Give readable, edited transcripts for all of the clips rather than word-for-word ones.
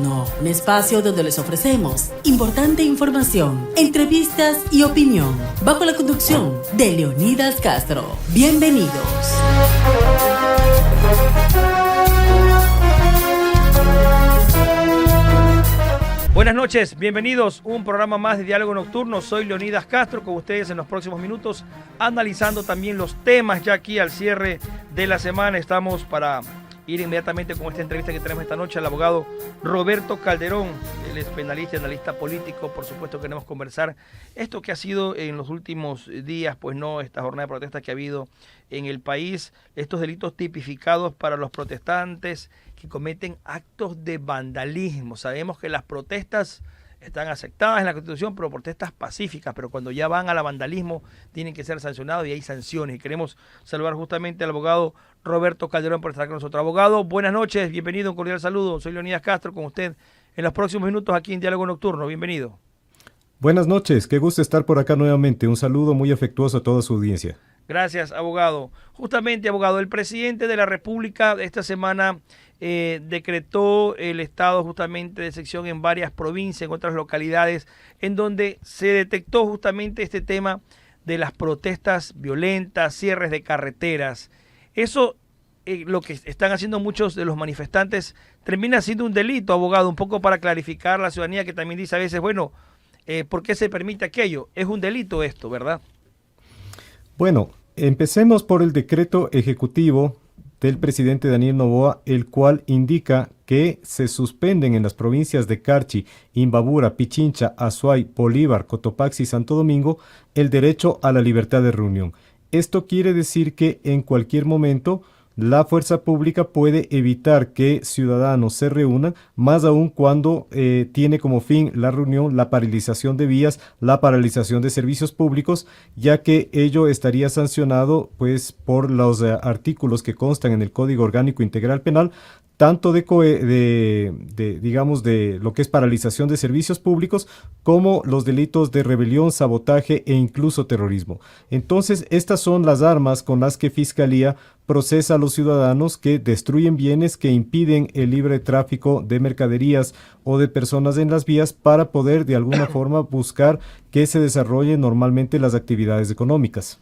Nocturno, un espacio donde les ofrecemos importante información, entrevistas y opinión, bajo la conducción de Leonidas Castro. Bienvenidos. Buenas noches, bienvenidos a un programa más de Diálogo Nocturno. Soy Leonidas Castro, con ustedes en los próximos minutos, analizando también los temas ya aquí al cierre de la semana. Estamos para ir inmediatamente con esta entrevista que tenemos esta noche al abogado Roberto Calderón. Él es penalista y analista político. Por supuesto queremos conversar esto que ha sido en los últimos días, pues no, esta jornada de protesta que ha habido en el país, estos delitos tipificados para los protestantes que cometen actos de vandalismo. Sabemos que las protestas están aceptadas en la Constitución, pero protestas pacíficas, pero cuando ya van al vandalismo tienen que ser sancionados y hay sanciones. Y queremos saludar justamente al abogado Roberto Calderón por estar con nosotros. Abogado, buenas noches, bienvenido, un cordial saludo. Soy Leonidas Castro con usted en los próximos minutos aquí en Diálogo Nocturno. Bienvenido. Buenas noches, qué gusto estar por acá nuevamente. Un saludo muy afectuoso a toda su audiencia. Gracias, abogado. Justamente, abogado, el presidente de la República esta semana decretó el estado justamente de excepción en varias provincias, en otras localidades, en donde se detectó justamente este tema de las protestas violentas, cierres de carreteras. Eso, lo que están haciendo muchos de los manifestantes, termina siendo un delito, abogado, un poco para clarificar a la ciudadanía que también dice a veces, bueno, ¿por qué se permite aquello? Es un delito esto, ¿verdad? Bueno, empecemos por el decreto ejecutivo del presidente Daniel Noboa, el cual indica que se suspenden en las provincias de Carchi, Imbabura, Pichincha, Azuay, Bolívar, Cotopaxi y Santo Domingo el derecho a la libertad de reunión. Esto quiere decir que en cualquier momento la fuerza pública puede evitar que ciudadanos se reúnan, más aún cuando tiene como fin la reunión la paralización de vías, la paralización de servicios públicos, ya que ello estaría sancionado pues por los artículos que constan en el Código Orgánico Integral Penal, tanto de lo que es paralización de servicios públicos, como los delitos de rebelión, sabotaje e incluso terrorismo. Entonces, estas son las armas con las que Fiscalía procesa a los ciudadanos que destruyen bienes, que impiden el libre tráfico de mercaderías o de personas en las vías para poder de alguna forma buscar que se desarrollen normalmente las actividades económicas.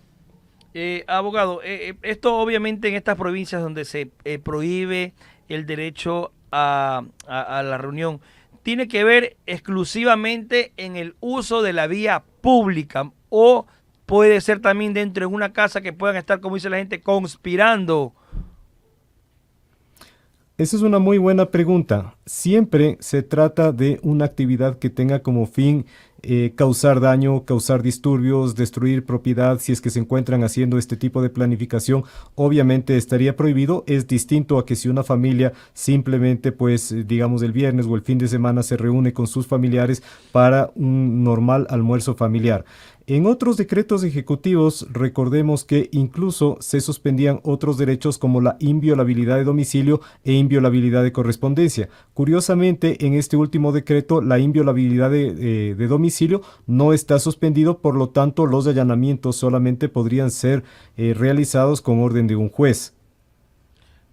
Abogado, esto obviamente en estas provincias donde se prohíbe el derecho a la reunión, ¿tiene que ver exclusivamente en el uso de la vía pública o puede ser también dentro de una casa que puedan estar, como dice la gente, conspirando? Esa es una muy buena pregunta. Siempre se trata de una actividad que tenga como fin causar daño, causar disturbios, destruir propiedad. Si es que se encuentran haciendo este tipo de planificación, obviamente estaría prohibido. Es distinto a que si una familia simplemente, pues, digamos el viernes o el fin de semana se reúne con sus familiares para un normal almuerzo familiar. En otros decretos ejecutivos, recordemos que incluso se suspendían otros derechos como la inviolabilidad de domicilio e inviolabilidad de correspondencia. Curiosamente, en este último decreto, la inviolabilidad de domicilio no está suspendido, por lo tanto, los allanamientos solamente podrían ser realizados con orden de un juez.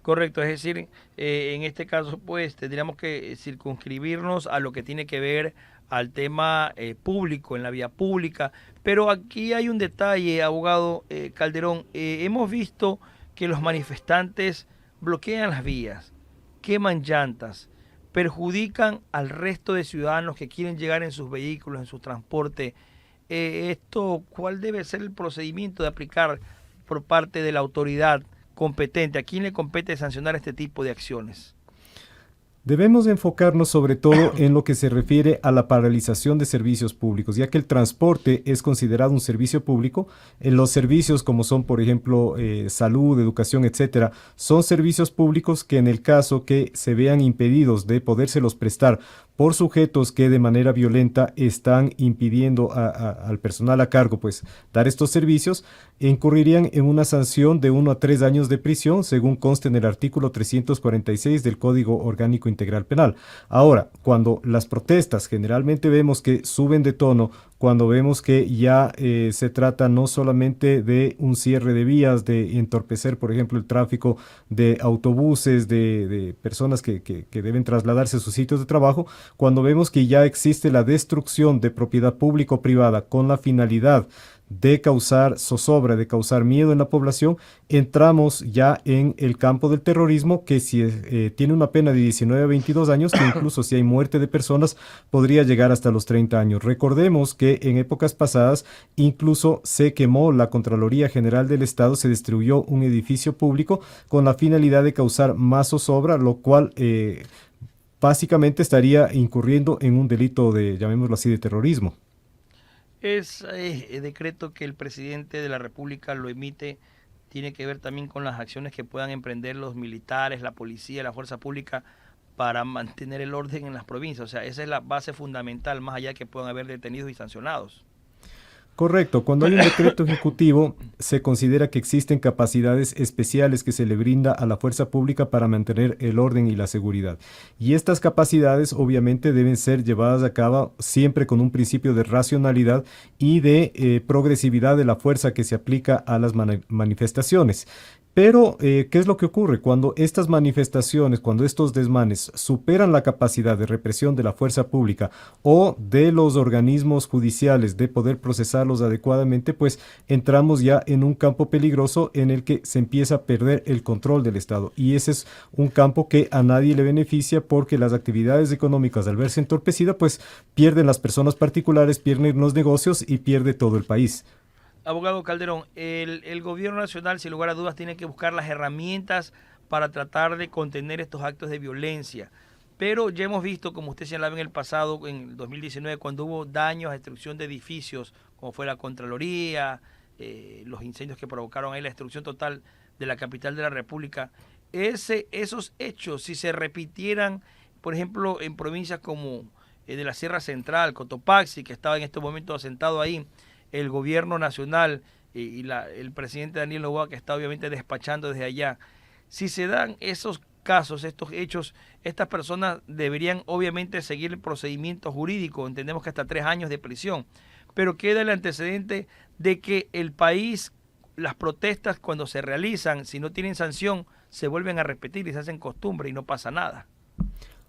Correcto, es decir, en este caso, pues, tendríamos que circunscribirnos a lo que tiene que ver al tema público, en la vía pública. Pero aquí hay un detalle, abogado Calderón. Hemos visto que los manifestantes bloquean las vías, queman llantas, perjudican al resto de ciudadanos que quieren llegar en sus vehículos, en su transporte. ¿Cuál debe ser el procedimiento de aplicar por parte de la autoridad competente? ¿A quién le compete sancionar este tipo de acciones? Debemos enfocarnos sobre todo en lo que se refiere a la paralización de servicios públicos, ya que el transporte es considerado un servicio público. En los servicios como son, por ejemplo, salud, educación, etcétera, son servicios públicos que en el caso que se vean impedidos de podérselos prestar por sujetos que de manera violenta están impidiendo al personal a cargo pues dar estos servicios, incurrirían en una sanción de 1 a 3 años de prisión, según consta en el artículo 346 del Código Orgánico Integral Penal. Ahora, cuando las protestas generalmente vemos que suben de tono cuando vemos que ya se trata no solamente de un cierre de vías, de entorpecer, por ejemplo, el tráfico de autobuses, de personas que deben trasladarse a sus sitios de trabajo, cuando vemos que ya existe la destrucción de propiedad público-privada con la finalidad de causar zozobra, de causar miedo en la población, entramos ya en el campo del terrorismo, que si tiene una pena de 19 a 22 años, que incluso si hay muerte de personas, podría llegar hasta los 30 años. Recordemos que en épocas pasadas incluso se quemó la Contraloría General del Estado, se destruyó un edificio público con la finalidad de causar más zozobra, lo cual básicamente estaría incurriendo en un delito de, llamémoslo así, de terrorismo. Es decreto que el presidente de la República lo emite, tiene que ver también con las acciones que puedan emprender los militares, la policía, la fuerza pública para mantener el orden en las provincias. O sea, esa es la base fundamental, más allá de que puedan haber detenidos y sancionados. Correcto, cuando hay un decreto ejecutivo se considera que existen capacidades especiales que se le brinda a la fuerza pública para mantener el orden y la seguridad. Y estas capacidades obviamente deben ser llevadas a cabo siempre con un principio de racionalidad y de progresividad de la fuerza que se aplica a las manifestaciones. Pero, ¿qué es lo que ocurre? Cuando estas manifestaciones, cuando estos desmanes superan la capacidad de represión de la fuerza pública o de los organismos judiciales de poder procesarlos adecuadamente, pues entramos ya en un campo peligroso en el que se empieza a perder el control del Estado. Y ese es un campo que a nadie le beneficia porque las actividades económicas, al verse entorpecidas, pues pierden las personas particulares, pierden los negocios y pierde todo el país. Abogado Calderón, el gobierno nacional, sin lugar a dudas, tiene que buscar las herramientas para tratar de contener estos actos de violencia. Pero ya hemos visto, como usted señalaba en el pasado, en el 2019, cuando hubo daños, destrucción de edificios, como fue la Contraloría, los incendios que provocaron ahí la destrucción total de la capital de la República. Esos hechos, si se repitieran, por ejemplo, en provincias como de la Sierra Central, Cotopaxi, que estaba en este momento asentado ahí, el gobierno nacional el presidente Daniel Noboa, que está obviamente despachando desde allá. Si se dan esos casos, estos hechos, estas personas deberían obviamente seguir el procedimiento jurídico, entendemos que hasta 3 años de prisión, pero queda el antecedente de que el país, las protestas cuando se realizan, si no tienen sanción, se vuelven a repetir y se hacen costumbre y no pasa nada.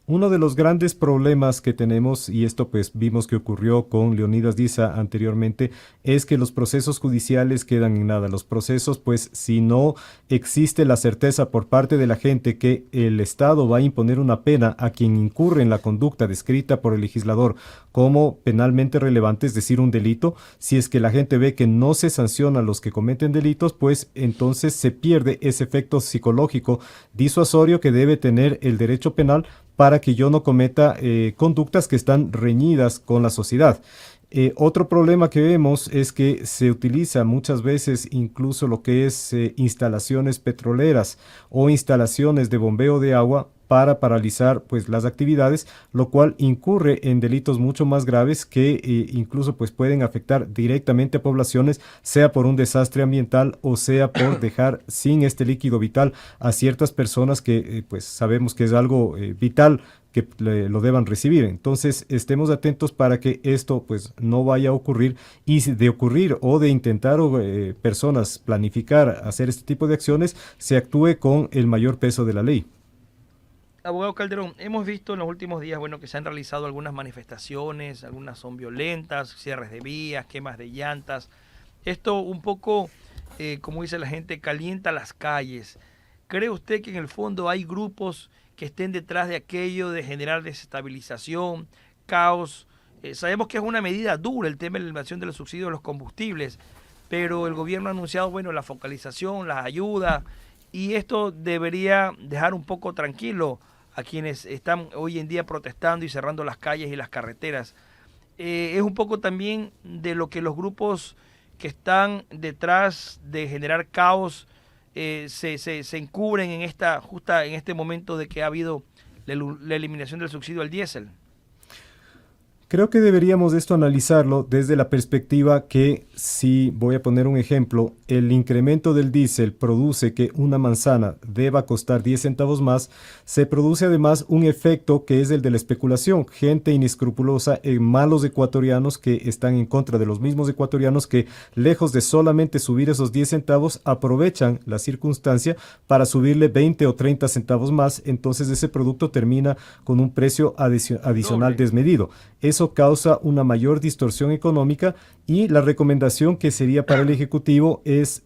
Uno de los grandes problemas que tenemos, y esto pues vimos que ocurrió con Leonidas Diza anteriormente, es que los procesos judiciales quedan en nada. Los procesos, pues si no existe la certeza por parte de la gente que el Estado va a imponer una pena a quien incurre en la conducta descrita por el legislador como penalmente relevante, es decir, un delito, si es que la gente ve que no se sanciona a los que cometen delitos, pues entonces se pierde ese efecto psicológico disuasorio que debe tener el derecho penal para que yo no cometa conductas que están reñidas con la sociedad. Otro problema que vemos es que se utiliza muchas veces incluso lo que es instalaciones petroleras o instalaciones de bombeo de agua para paralizar pues las actividades, lo cual incurre en delitos mucho más graves que incluso pues pueden afectar directamente a poblaciones, sea por un desastre ambiental o sea por dejar sin este líquido vital a ciertas personas que pues sabemos que es algo vital que lo deban recibir. Entonces estemos atentos para que esto pues no vaya a ocurrir, y de ocurrir o de intentar personas planificar hacer este tipo de acciones, se actúe con el mayor peso de la ley. Abogado Calderón, hemos visto en los últimos días, bueno, que se han realizado algunas manifestaciones, algunas son violentas, cierres de vías, quemas de llantas. Esto un poco, como dice la gente, calienta las calles. ¿Cree usted que en el fondo hay grupos que estén detrás de aquello de generar desestabilización, caos? Sabemos que es una medida dura el tema de la eliminación de los subsidios de los combustibles, pero el gobierno ha anunciado, bueno, la focalización, la ayuda, y esto debería dejar un poco tranquilo a quienes están hoy en día protestando y cerrando las calles y las carreteras. Es un poco también de lo que los grupos que están detrás de generar caos se encubren en este momento de que ha habido la eliminación del subsidio al diésel. Creo que deberíamos esto analizarlo desde la perspectiva que, si voy a poner un ejemplo, el incremento del diésel produce que una manzana deba costar 10 centavos más, se produce además un efecto que es el de la especulación. Gente inescrupulosa, malos ecuatorianos que están en contra de los mismos ecuatorianos que, lejos de solamente subir esos 10 centavos, aprovechan la circunstancia para subirle 20 o 30 centavos más. Entonces ese producto termina con un precio adicional desmedido. Eso causa una mayor distorsión económica, y la recomendación que sería para el Ejecutivo es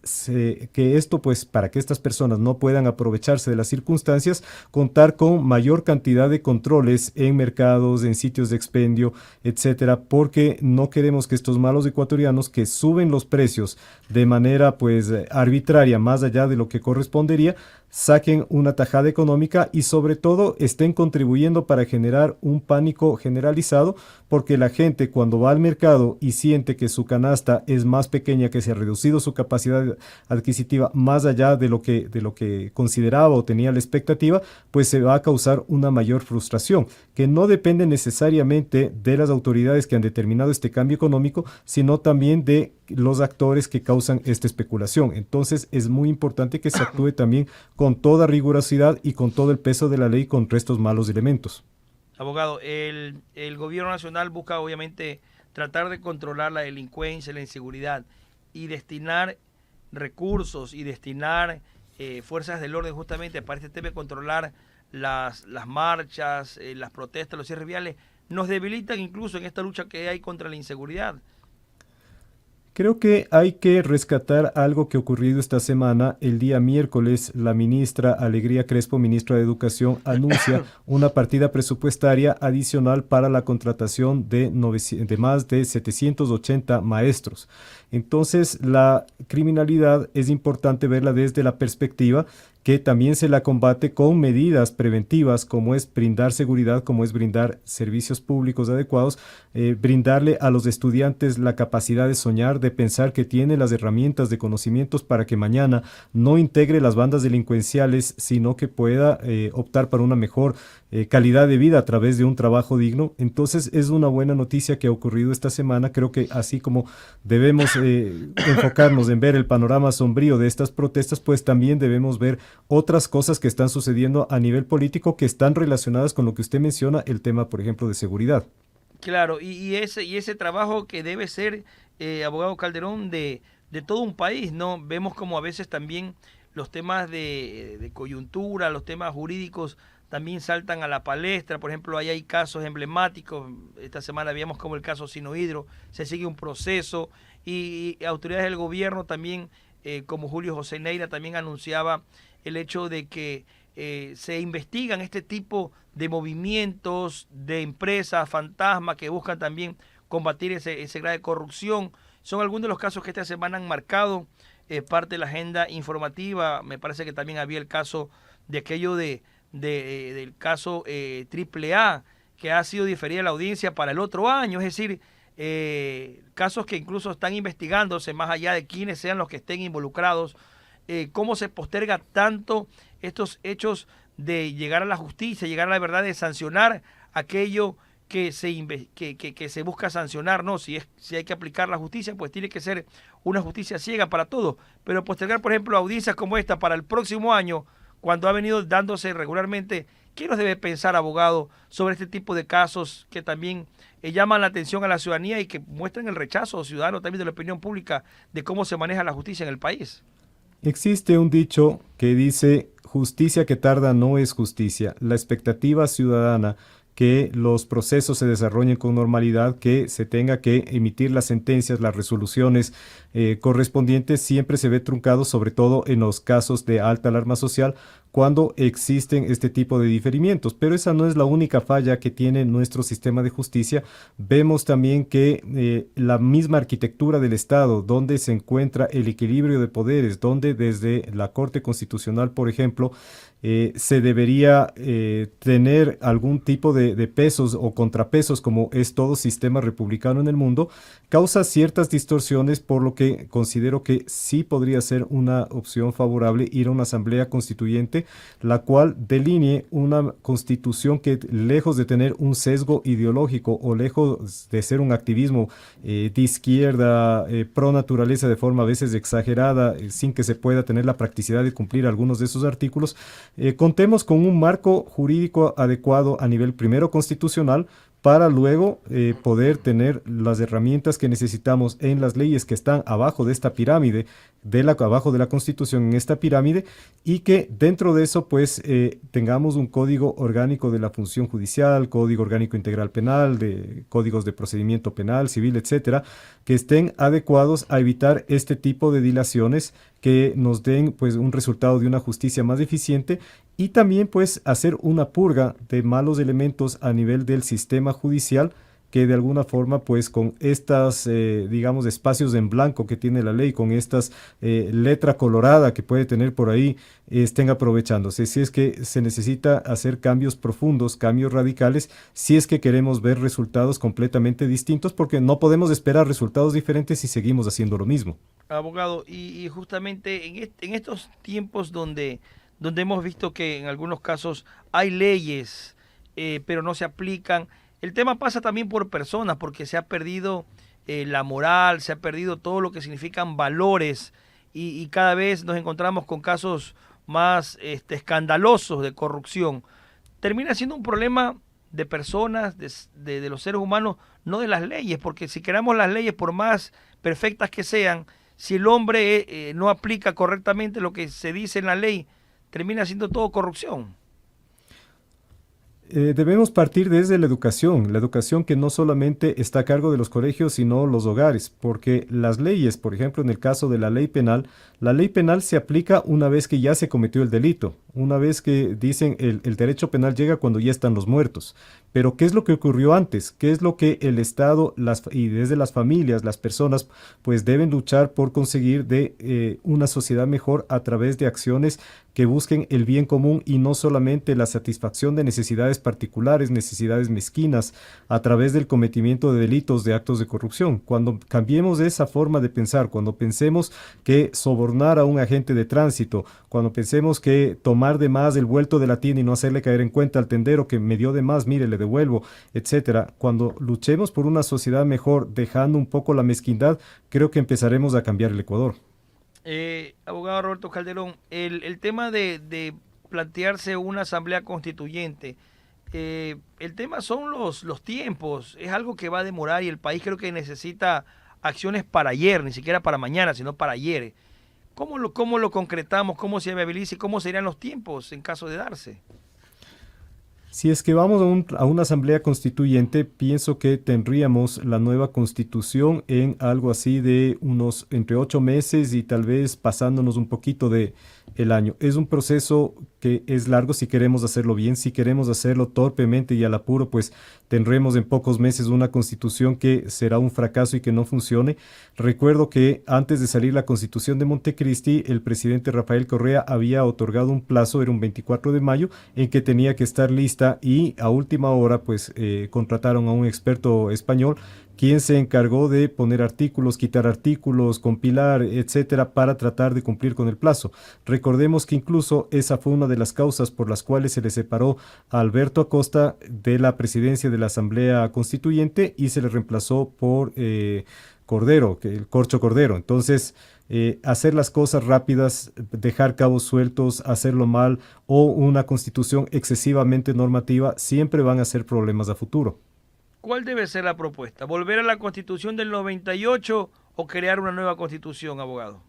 que esto, pues, para que estas personas no puedan aprovecharse de las circunstancias, contar con mayor cantidad de controles en mercados, en sitios de expendio, etcétera, porque no queremos que estos malos ecuatorianos que suben los precios de manera, pues, arbitraria, más allá de lo que correspondería, saquen una tajada económica y sobre todo estén contribuyendo para generar un pánico generalizado, porque la gente, cuando va al mercado y siente que su canasta es más pequeña, que se ha reducido su capacidad adquisitiva más allá de lo que consideraba o tenía la expectativa, pues se va a causar una mayor frustración, que no depende necesariamente de las autoridades que han determinado este cambio económico, sino también de los actores que causan esta especulación. Entonces es muy importante que se actúe también con toda rigurosidad y con todo el peso de la ley contra estos malos elementos. Abogado, el gobierno nacional busca obviamente tratar de controlar la delincuencia, la inseguridad, y destinar recursos y destinar fuerzas del orden justamente para este tema de controlar las marchas, las protestas, los cierres viales, nos debilitan incluso en esta lucha que hay contra la inseguridad. Creo que hay que rescatar algo que ha ocurrido esta semana. El día miércoles, la ministra Alegría Crespo, ministra de Educación, anuncia una partida presupuestaria adicional para la contratación de más de 780 maestros. Entonces, la criminalidad es importante verla desde la perspectiva que también se la combate con medidas preventivas, como es brindar seguridad, como es brindar servicios públicos adecuados, brindarle a los estudiantes la capacidad de soñar, de pensar que tiene las herramientas de conocimientos para que mañana no integre las bandas delincuenciales, sino que pueda optar por una mejor calidad de vida a través de un trabajo digno. Entonces es una buena noticia que ha ocurrido esta semana. Creo que así como debemos enfocarnos en ver el panorama sombrío de estas protestas, pues también debemos ver otras cosas que están sucediendo a nivel político que están relacionadas con lo que usted menciona, el tema, por ejemplo, de seguridad. Claro, y ese trabajo que debe ser, abogado Calderón, de todo un país, ¿no? Vemos como a veces también los temas de coyuntura, los temas jurídicos también saltan a la palestra. Por ejemplo, ahí hay casos emblemáticos. Esta semana veíamos como el caso Sinohidro, se sigue un proceso, y autoridades del gobierno también, como Julio José Neira, también anunciaba el hecho de que se investigan este tipo de movimientos de empresas fantasma que buscan también combatir ese grado de corrupción. Son algunos de los casos que esta semana han marcado parte de la agenda informativa. Me parece que también había el caso de aquello del caso AAA, que ha sido diferida la audiencia para el otro año. Es decir, casos que incluso están investigándose más allá de quiénes sean los que estén involucrados. Cómo se posterga tanto estos hechos de llegar a la justicia, llegar a la verdad, de sancionar aquello que se busca sancionar, ¿no? Si hay que aplicar la justicia, pues tiene que ser una justicia ciega para todos. Pero postergar, por ejemplo, audiencias como esta para el próximo año, cuando ha venido dándose regularmente, ¿qué nos debe pensar, abogado, sobre este tipo de casos que también llaman la atención a la ciudadanía y que muestran el rechazo ciudadano también de la opinión pública de cómo se maneja la justicia en el país? Existe un dicho que dice: justicia que tarda no es justicia. La expectativa ciudadana que los procesos se desarrollen con normalidad, que se tenga que emitir las sentencias, las resoluciones correspondientes, siempre se ve truncado, sobre todo en los casos de alta alarma social, cuando existen este tipo de diferimientos. Pero esa no es la única falla que tiene nuestro sistema de justicia. Vemos también que la misma arquitectura del Estado, donde se encuentra el equilibrio de poderes, donde desde la Corte Constitucional, por ejemplo, se debería tener algún tipo de pesos o contrapesos, como es todo sistema republicano en el mundo, causa ciertas distorsiones, por lo que considero que sí podría ser una opción favorable ir a una asamblea constituyente la cual delinee una constitución que, lejos de tener un sesgo ideológico o lejos de ser un activismo de izquierda, pro naturaleza de forma a veces exagerada, sin que se pueda tener la practicidad de cumplir algunos de sus artículos, contemos con un marco jurídico adecuado a nivel primero constitucional, para luego poder tener las herramientas que necesitamos en las leyes que están abajo de esta pirámide, abajo de la Constitución en esta pirámide, y que dentro de eso pues tengamos un código orgánico de la función judicial, código orgánico integral penal, de códigos de procedimiento penal, civil, etcétera, que estén adecuados a evitar este tipo de dilaciones, que nos den pues un resultado de una justicia más eficiente, y también pues hacer una purga de malos elementos a nivel del sistema judicial, que de alguna forma pues con estas digamos espacios en blanco que tiene la ley, con estas letra colorada que puede tener por ahí, estén aprovechándose. Si es que se necesita hacer cambios profundos, cambios radicales, si es que queremos ver resultados completamente distintos, porque no podemos esperar resultados diferentes si seguimos haciendo lo mismo. Abogado, y justamente en estos tiempos donde hemos visto que en algunos casos hay leyes, pero no se aplican, el tema pasa también por personas, porque se ha perdido la moral, se ha perdido todo lo que significan valores, y cada vez nos encontramos con casos más escandalosos de corrupción. Termina siendo un problema de personas, de los seres humanos, no de las leyes, porque si queramos las leyes, por más perfectas que sean, si el hombre no aplica correctamente lo que se dice en la ley, termina siendo todo corrupción. Debemos partir desde la educación que no solamente está a cargo de los colegios, sino los hogares, porque las leyes, por ejemplo, en el caso de la ley penal se aplica una vez que ya se cometió el delito, una vez que dicen el derecho penal llega cuando ya están los muertos. Pero ¿qué es lo que ocurrió antes? ¿Qué es lo que el Estado y desde las familias, las personas, pues deben luchar por conseguir de una sociedad mejor a través de acciones que busquen el bien común y no solamente la satisfacción de necesidades particulares, necesidades mezquinas, a través del cometimiento de delitos, de actos de corrupción? Cuando cambiemos esa forma de pensar, cuando pensemos que sobornar a un agente de tránsito, cuando pensemos que tomar de más el vuelto de la tienda y no hacerle caer en cuenta al tendero que me dio de más, mire, le devuelvo, etcétera, cuando luchemos por una sociedad mejor, dejando un poco la mezquindad, creo que empezaremos a cambiar el Ecuador. Abogado Roberto Calderón, el tema de plantearse una asamblea constituyente, el tema son los tiempos, es algo que va a demorar y el país creo que necesita acciones para ayer, ni siquiera para mañana, sino para ayer. ¿Cómo lo concretamos? ¿Cómo se viabiliza y cómo serían los tiempos en caso de darse? Si es que vamos a una asamblea constituyente, pienso que tendríamos la nueva constitución en algo así de unos entre 8 meses y tal vez pasándonos un poquito de el año. Es un proceso que es largo si queremos hacerlo bien. Si queremos hacerlo torpemente y al apuro, pues tendremos en pocos meses una constitución que será un fracaso y que no funcione. Recuerdo que antes de salir la constitución de Montecristi, el presidente Rafael Correa había otorgado un plazo, era un 24 de mayo, en que tenía que estar lista, y a última hora pues contrataron a un experto español quien se encargó de poner artículos, quitar artículos, compilar, etcétera, para tratar de cumplir con el plazo. Recordemos que incluso esa fue una de las causas por las cuales se le separó a Alberto Acosta de la presidencia de la Asamblea Constituyente y se le reemplazó por Cordero, el Corcho Cordero. Entonces, hacer las cosas rápidas, dejar cabos sueltos, hacerlo mal o una constitución excesivamente normativa siempre van a ser problemas a futuro. ¿Cuál debe ser la propuesta? ¿Volver a la Constitución del 98 o crear una nueva Constitución, abogado?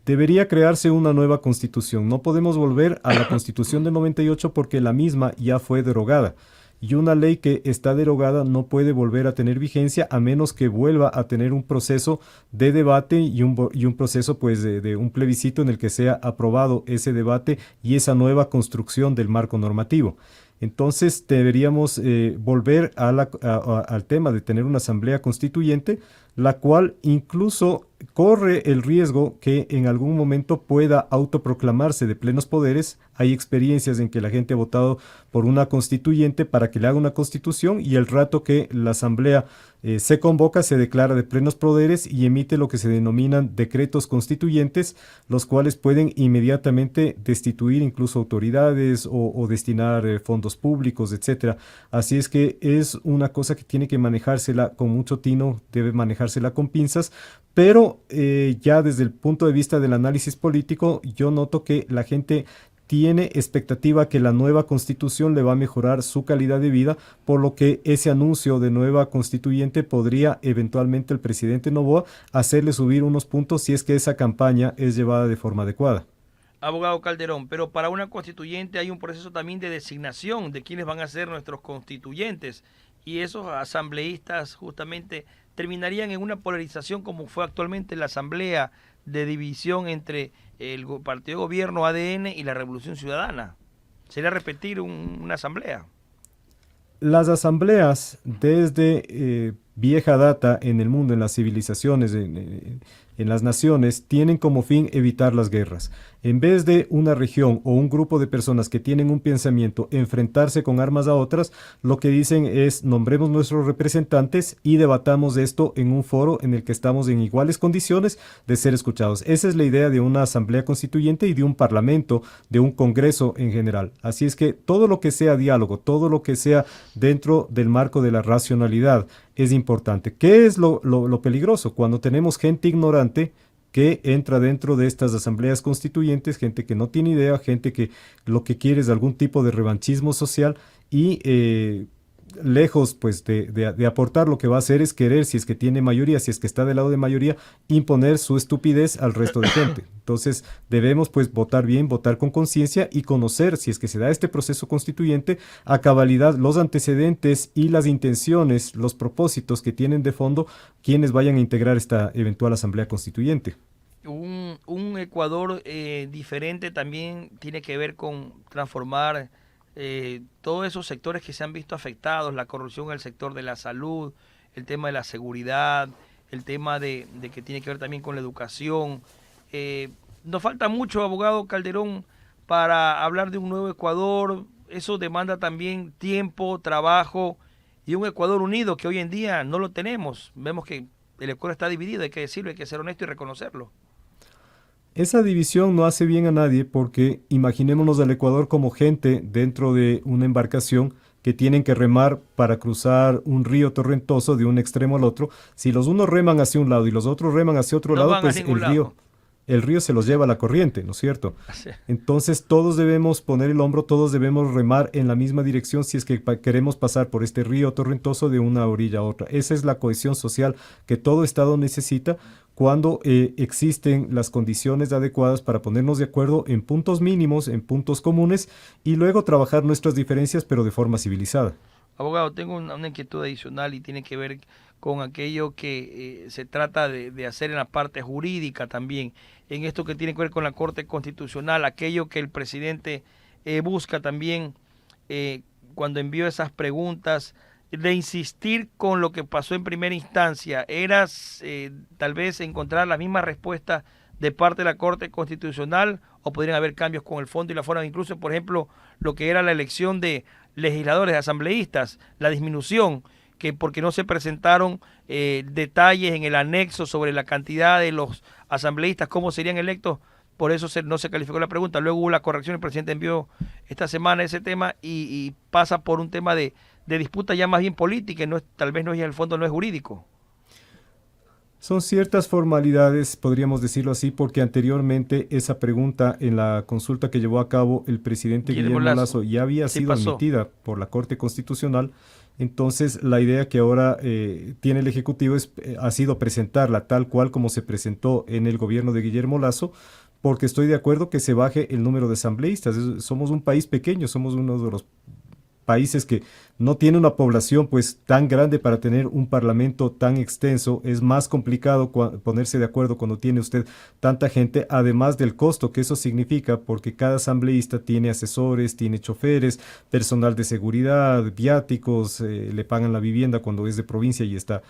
Debería crearse una nueva Constitución. No podemos volver a la Constitución del 98 porque la misma ya fue derogada. Y una ley que está derogada no puede volver a tener vigencia a menos que vuelva a tener un proceso de debate y un proceso pues de un plebiscito en el que sea aprobado ese debate y esa nueva construcción del marco normativo. Entonces deberíamos volver al tema de tener una asamblea constituyente la cual incluso corre el riesgo que en algún momento pueda autoproclamarse de plenos poderes. Hay experiencias en que la gente ha votado por una constituyente para que le haga una constitución y el rato que la asamblea se convoca, se declara de plenos poderes y emite lo que se denominan decretos constituyentes, los cuales pueden inmediatamente destituir incluso autoridades o destinar fondos públicos, etcétera. Así es que es una cosa que tiene que manejársela con mucho tino, debe manejársela con pinzas, pero ya desde el punto de vista del análisis político, yo noto que la gente tiene expectativa que la nueva constitución le va a mejorar su calidad de vida, por lo que ese anuncio de nueva constituyente podría eventualmente el presidente Noboa hacerle subir unos puntos si es que esa campaña es llevada de forma adecuada. Abogado Calderón, pero para una constituyente hay un proceso también de designación de quiénes van a ser nuestros constituyentes y esos asambleístas justamente terminarían en una polarización como fue actualmente la asamblea de división entre el partido de gobierno ADN y la Revolución Ciudadana. ¿Sería repetir una asamblea? Las asambleas desde vieja data en el mundo, en las civilizaciones, en las naciones, tienen como fin evitar las guerras. En vez de una región o un grupo de personas que tienen un pensamiento enfrentarse con armas a otras, lo que dicen es nombremos nuestros representantes y debatamos esto en un foro en el que estamos en iguales condiciones de ser escuchados. Esa es la idea de una asamblea constituyente y de un parlamento, de un congreso en general. Así es que todo lo que sea diálogo, todo lo que sea dentro del marco de la racionalidad es importante. ¿Qué es lo peligroso? Cuando tenemos gente ignorante que entra dentro de estas asambleas constituyentes, gente que no tiene idea, gente que lo que quiere es algún tipo de revanchismo social y lejos pues de aportar, lo que va a hacer es querer, si es que tiene mayoría, si es que está del lado de mayoría, imponer su estupidez al resto de gente. Entonces debemos pues votar bien, votar con conciencia y conocer, si es que se da este proceso constituyente, a cabalidad los antecedentes y las intenciones, los propósitos que tienen de fondo quienes vayan a integrar esta eventual asamblea constituyente. Un Ecuador diferente también tiene que ver con transformar todos esos sectores que se han visto afectados, la corrupción en el sector de la salud, el tema de la seguridad, el tema de que tiene que ver también con la educación. Nos falta mucho, abogado Calderón, para hablar de un nuevo Ecuador. Eso demanda también tiempo, trabajo y un Ecuador unido que hoy en día no lo tenemos. Vemos que el Ecuador está dividido, hay que decirlo, hay que ser honesto y reconocerlo. Esa división no hace bien a nadie porque imaginémonos al Ecuador como gente dentro de una embarcación que tienen que remar para cruzar un río torrentoso de un extremo al otro. Si los unos reman hacia un lado y los otros reman hacia otro lado, pues el río se los lleva a la corriente, ¿no es cierto? Sí. Entonces todos debemos poner el hombro, todos debemos remar en la misma dirección si es que queremos pasar por este río torrentoso de una orilla a otra. Esa es la cohesión social que todo Estado necesita cuando existen las condiciones adecuadas para ponernos de acuerdo en puntos mínimos, en puntos comunes y luego trabajar nuestras diferencias pero de forma civilizada. Abogado, tengo una inquietud adicional y tiene que ver con aquello que se trata de hacer en la parte jurídica también, en esto que tiene que ver con la Corte Constitucional, aquello que el presidente busca también cuando envió esas preguntas, de insistir con lo que pasó en primera instancia, era tal vez encontrar la misma respuesta de parte de la Corte Constitucional o podrían haber cambios con el fondo y la forma, incluso por ejemplo lo que era la elección de legisladores, de asambleístas, la disminución, que porque no se presentaron detalles en el anexo sobre la cantidad de los asambleístas, cómo serían electos, por eso no se calificó la pregunta. Luego hubo la corrección, el presidente envió esta semana ese tema y pasa por un tema de disputa ya más bien política, no es, tal vez no es en el fondo, no es jurídico. Son ciertas formalidades, podríamos decirlo así, porque anteriormente esa pregunta en la consulta que llevó a cabo el presidente Guillermo Lasso ya había sido admitida por la Corte Constitucional. Entonces la idea que ahora tiene el Ejecutivo ha sido presentarla tal cual como se presentó en el gobierno de Guillermo Lasso, porque estoy de acuerdo que se baje el número de asambleístas. Somos un país pequeño, somos uno de los países que no tiene una población pues tan grande para tener un parlamento tan extenso. Es más complicado ponerse de acuerdo cuando tiene usted tanta gente, además del costo que eso significa, porque cada asambleísta tiene asesores, tiene choferes, personal de seguridad, viáticos, le pagan la vivienda cuando es de provincia y está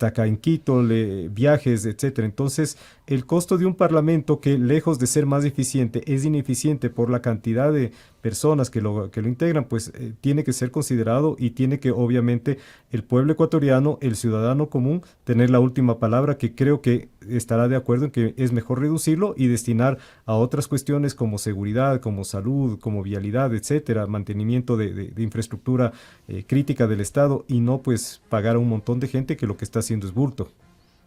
acá en Quito, viajes, etcétera. Entonces, el costo de un parlamento que, lejos de ser más eficiente, es ineficiente por la cantidad de personas que lo integran, pues tiene que ser considerado y tiene que, obviamente, el pueblo ecuatoriano, el ciudadano común, tener la última palabra, que creo que estará de acuerdo en que es mejor reducirlo y destinar a otras cuestiones como seguridad, como salud, como vialidad, etcétera, mantenimiento de infraestructura crítica del Estado, y no pues pagar a un montón de gente que lo que está haciendo es bulto.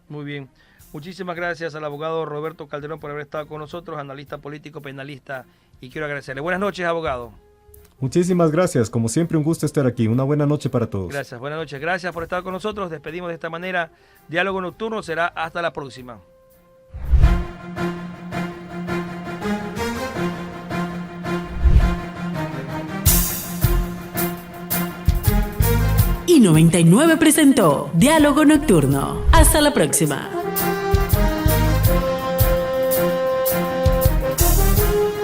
Muy bien. Muchísimas gracias al abogado Roberto Calderón por haber estado con nosotros, analista político, penalista, y quiero agradecerle. Buenas noches, abogado. Muchísimas gracias. Como siempre, un gusto estar aquí. Una buena noche para todos. Gracias, buenas noches. Gracias por estar con nosotros. Despedimos de esta manera. Diálogo Nocturno será hasta la próxima. Y 99 presentó Diálogo Nocturno. Hasta la próxima.